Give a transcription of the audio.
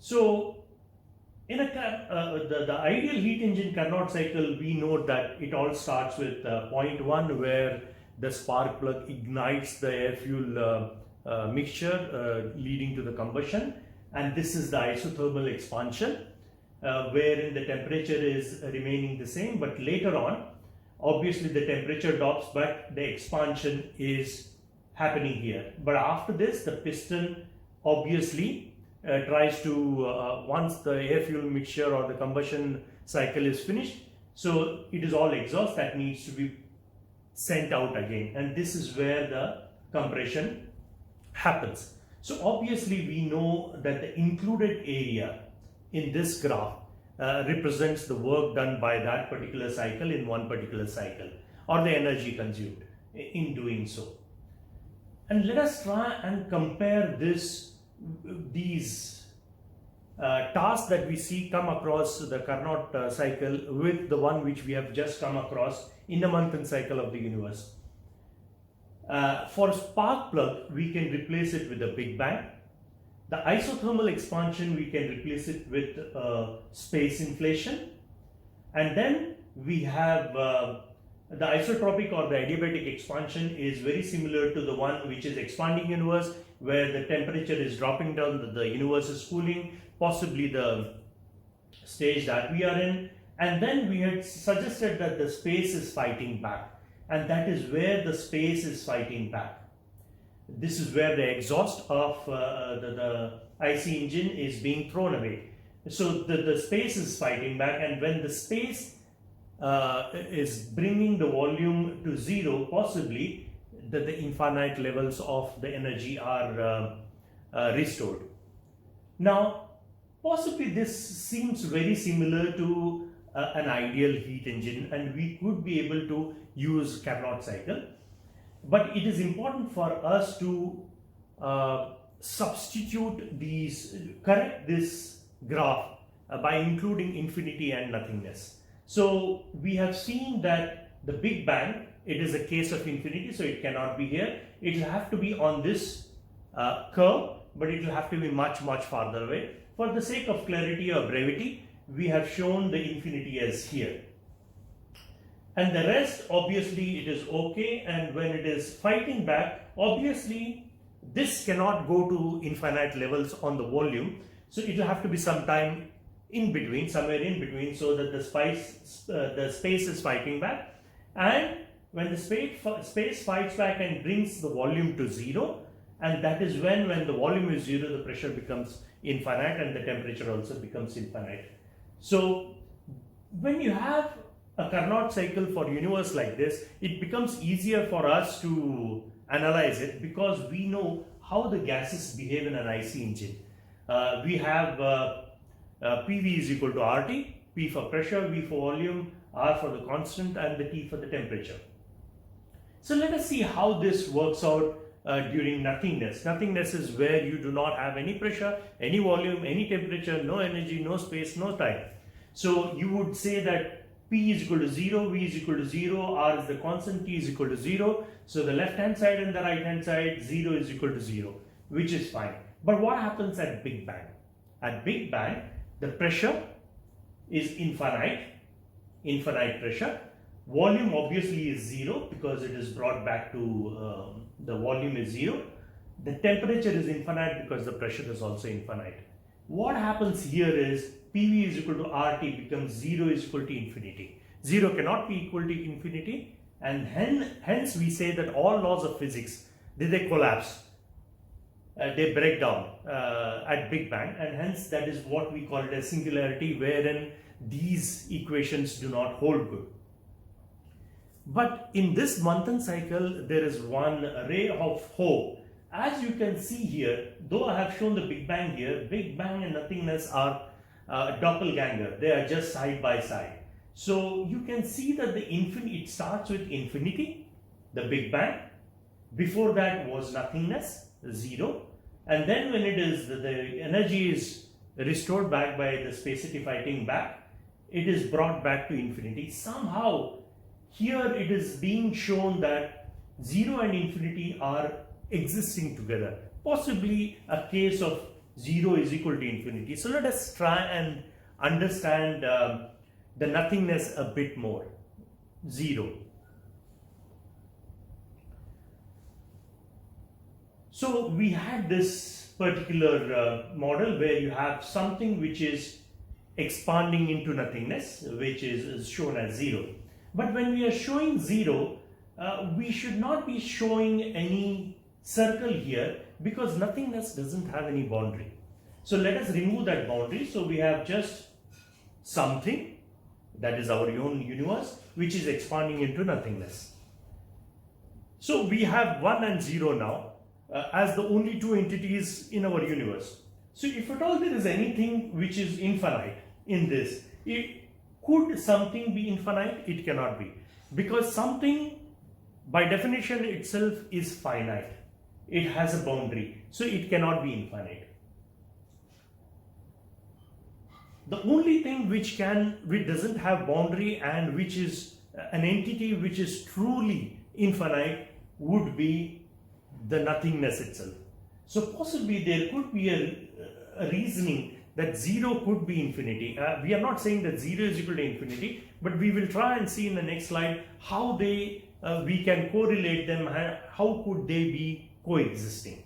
So in the ideal heat engine Carnot cycle, we note that it all starts with point 1, where the spark plug ignites the air fuel mixture leading to the combustion, and this is the isothermal expansion, wherein the temperature is remaining the same, but later on obviously the temperature drops, but the expansion is happening here. But after this, the piston obviously tries to, once the air fuel mixture or the combustion cycle is finished, so it is all exhaust that needs to be sent out again, and this is where the compression happens. So obviously we know that the included area in this graph represents the work done by that particular cycle in one particular cycle, or the energy consumed in doing so. And let us try and compare these tasks that we see come across the Carnot cycle with the one which we have just come across in the Manthan cycle of the universe. For spark plug, we can replace it with a Big Bang. The isothermal expansion, we can replace it with space inflation. And then we have the isotropic or the adiabatic expansion is very similar to the one which is expanding universe, where the temperature is dropping down, the universe is cooling, possibly the stage that we are in. And then we had suggested that the space is fighting back, and that is where the space is fighting back. This is where the exhaust of the IC engine is being thrown away. So the space is fighting back, and when the space is bringing the volume to zero, possibly the infinite levels of the energy are restored. Now, possibly this seems very similar to an ideal heat engine, and we could be able to use Carnot cycle, but it is important for us to correct this graph by including infinity and nothingness. So we have seen that the Big Bang, it is a case of infinity, so it cannot be here. It will have to be on this curve, but it will have to be much farther away. For the sake of clarity or brevity, we have shown the infinity as here. And the rest, obviously it is okay, and when it is fighting back, obviously this cannot go to infinite levels on the volume, so it will have to be some time in between, somewhere in between, so that the space is fighting back. And when the space fights back and brings the volume to zero, and that is when the volume is zero, the pressure becomes infinite and the temperature also becomes infinite. So when you have a Carnot cycle for universe like this, it becomes easier for us to analyze it, because we know how the gases behave in an IC engine. We have PV is equal to RT, P for pressure, V for volume, R for the constant, and the T for the temperature. So let us see how this works out during nothingness. Nothingness is where you do not have any pressure, any volume, any temperature, no energy, no space, no time. So you would say that P is equal to 0, V is equal to 0, R is the constant, T is equal to 0. So the left hand side and the right hand side, 0 is equal to 0, which is fine. But what happens at Big Bang? At Big Bang, the pressure is infinite pressure. Volume obviously is 0 because it is brought back to the volume is 0. The temperature is infinite because the pressure is also infinite. What happens here is PV is equal to RT becomes 0 is equal to infinity. 0 cannot be equal to infinity, and hence we say that all laws of physics, they collapse. They break down at Big Bang, and hence that is what we call it a singularity, wherein these equations do not hold good. But in this Manthan cycle, there is one ray of hope. As you can see here, though I have shown the Big Bang here, Big Bang and nothingness are doppelganger. They are just side by side. So you can see that it starts with infinity, the Big Bang. Before that was nothingness, 0. And then when the energy is restored back by the spacity fighting back, it is brought back to infinity. Somehow here it is being shown that 0 and infinity are existing together. Possibly a case of 0 is equal to infinity. So let us try and understand the nothingness a bit more. 0. So we had this particular model where you have something which is expanding into nothingness, which is shown as 0. But when we are showing 0, we should not be showing any circle here, because nothingness doesn't have any boundary. So let us remove that boundary. So we have just something, that is our own universe, which is expanding into nothingness. So we have 1 and 0 now as the only two entities in our universe. So if at all there is anything which is infinite in this, could something be infinite? It cannot be, because something by definition itself is finite. It has a boundary, so it cannot be infinite. The only thing which doesn't have boundary and which is an entity which is truly infinite would be the nothingness itself. So possibly there could be a reasoning that 0 could be infinity. We are not saying that 0 is equal to infinity, but we will try and see in the next slide how we can correlate them, how could they be coexisting.